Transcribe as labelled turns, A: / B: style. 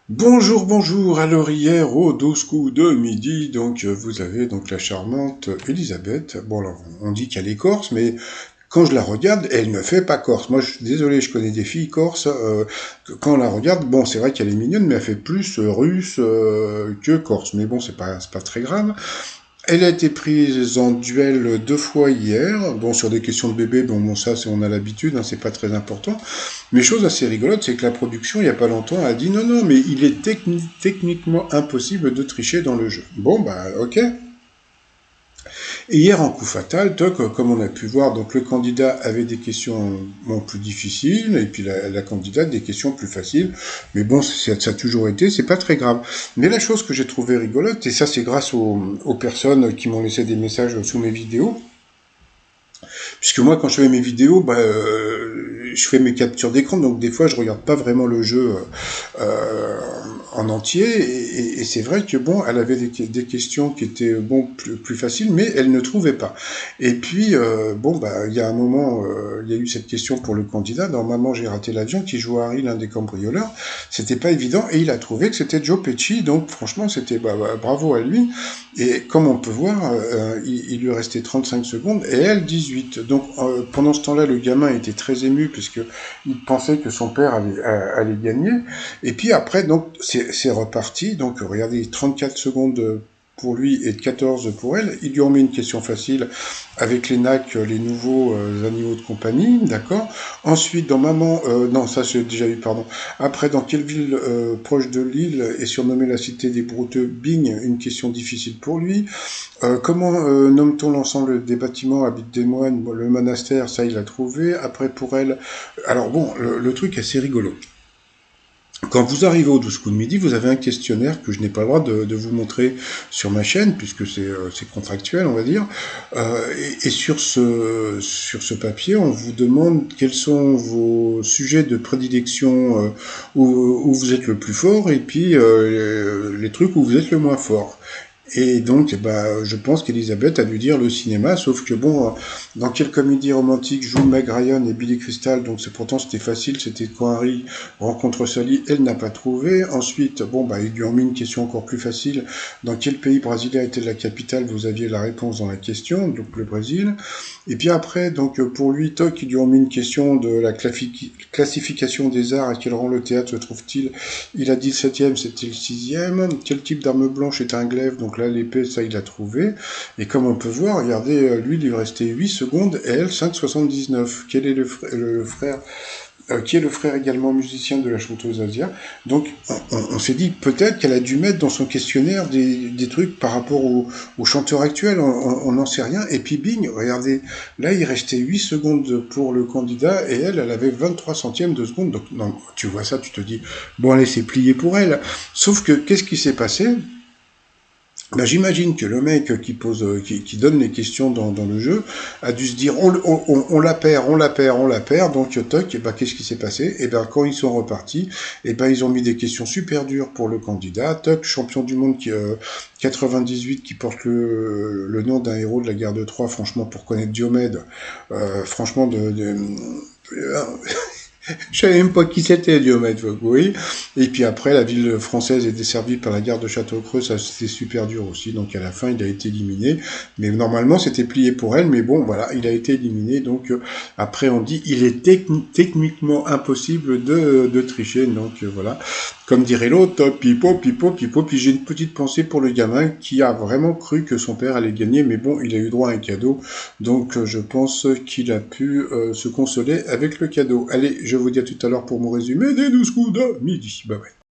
A: Bonjour, bonjour, alors hier au 12 coups de midi, donc vous avez donc la charmante Elisabeth. Bon alors on dit qu'elle est corse, mais quand je la regarde, elle ne fait pas corse. Moi je suis désolé, je connais des filles corses, quand on la regarde, bon c'est vrai qu'elle est mignonne, mais elle fait plus russe que corse. Mais bon c'est pas très grave. Elle a été prise en duel 2 fois hier. Bon, sur des questions de bébé, bon ça, on a l'habitude, hein, c'est pas très important. Mais chose assez rigolote, c'est que la production, il y a pas longtemps, a dit non, non, mais il est techniquement impossible de tricher dans le jeu. Bon, bah, ok. Et hier, en coup fatal, toc, comme on a pu voir, donc le candidat avait des questions bon, plus difficiles, et puis la candidate des questions plus faciles. Mais bon, ça a toujours été, c'est pas très grave. Mais la chose que j'ai trouvée rigolote, et ça c'est grâce aux personnes qui m'ont laissé des messages sous mes vidéos, puisque moi, quand je fais mes vidéos, je fais mes captures d'écran, donc des fois, je regarde pas vraiment le jeu euh, en entier. Et c'est vrai que bon, elle avait des questions qui étaient bon plus faciles, mais elle ne trouvait pas. Et puis bon, bah, il y a un moment, il y a eu cette question pour le candidat. Dans Maman, j'ai raté l'avion, qui joue Harry, l'un des cambrioleurs. C'était pas évident, et il a trouvé que c'était Joe Pesci. Donc franchement, c'était bravo à lui. Et comme on peut voir, il lui restait 35 secondes et elle 18. Donc pendant ce temps-là, le gamin était très ému puisque il pensait que son père allait gagner. Et puis après, donc c'est reparti. Donc regardez, 34 secondes pour lui et 14 pour elle. Il lui remet une question facile avec les NAC, les nouveaux animaux de compagnie, d'accord. Ensuite, dans Maman, non, ça j'ai déjà eu, pardon. Après, dans quelle ville proche de Lille est surnommée la cité des Brouteux? Bing, une question difficile pour lui. Comment nomme-t-on l'ensemble des bâtiments habitent des moines? Bon, le monastère, ça il a trouvé. Après, pour elle, alors bon, le truc est assez rigolo. Quand vous arrivez au 12 coups de midi, vous avez un questionnaire que je n'ai pas le droit de vous montrer sur ma chaîne, puisque c'est contractuel, on va dire. Et sur ce papier, on vous demande quels sont vos sujets de prédilection, où vous êtes le plus fort, et puis les trucs où vous êtes le moins fort. Et donc, bah, je pense qu'Elisabeth a dû dire le cinéma, sauf que bon, dans quelle comédie romantique joue Meg Ryan et Billy Crystal, donc pourtant c'était facile, c'était quand Harry rencontre Sally, elle n'a pas trouvé. Ensuite, bon, bah, il lui a mis une question encore plus facile. Dans quel pays brésilien était la capitale? Vous aviez la réponse dans la question, donc le Brésil. Et puis après, donc pour lui, toc, il lui a mis une question de la classification des arts, à quel rang le théâtre se trouve-t-il? Il a dit le septième, c'était le sixième. Quel type d'arme blanche est un glaive? Donc là, l'épée, ça, il a trouvé. Et comme on peut voir, regardez, lui, il lui restait 8 secondes et elle, 5,79. Quel est le frère qui est le frère également musicien de la chanteuse Asia. Donc, on s'est dit peut-être qu'elle a dû mettre dans son questionnaire des trucs par rapport au chanteur actuel, on n'en sait rien. Et puis, bing, regardez, là, il restait 8 secondes pour le candidat et elle avait 23 centièmes de seconde. Donc, non, tu vois ça, tu te dis, bon, allez, c'est plié pour elle. Sauf que, qu'est-ce qui s'est passé? Ben, j'imagine que le mec qui donne les questions dans le jeu a dû se dire on la perd, on la perd, on la perd, donc toc, et ben qu'est-ce qui s'est passé? Et ben quand ils sont repartis, et ben ils ont mis des questions super dures pour le candidat, toc, champion du monde 98 qui porte le nom d'un héros de la guerre de Troie, franchement pour connaître Diomède, franchement je savais même pas qui c'était, Diomède, oui. Et puis après, la ville française est desservie par la gare de Château-Creux, ça c'était super dur aussi, donc à la fin il a été éliminé. Mais normalement c'était plié pour elle, mais bon voilà, il a été éliminé, donc après on dit il est techniquement impossible de tricher, donc voilà. Comme dirait l'autre, pipo, pipo, pipo, puis j'ai une petite pensée pour le gamin qui a vraiment cru que son père allait gagner, mais bon, il a eu droit à un cadeau, donc je pense qu'il a pu se consoler avec le cadeau. Allez, je vous dis à tout à l'heure pour mon résumé des 12 coups de midi. Bye bye.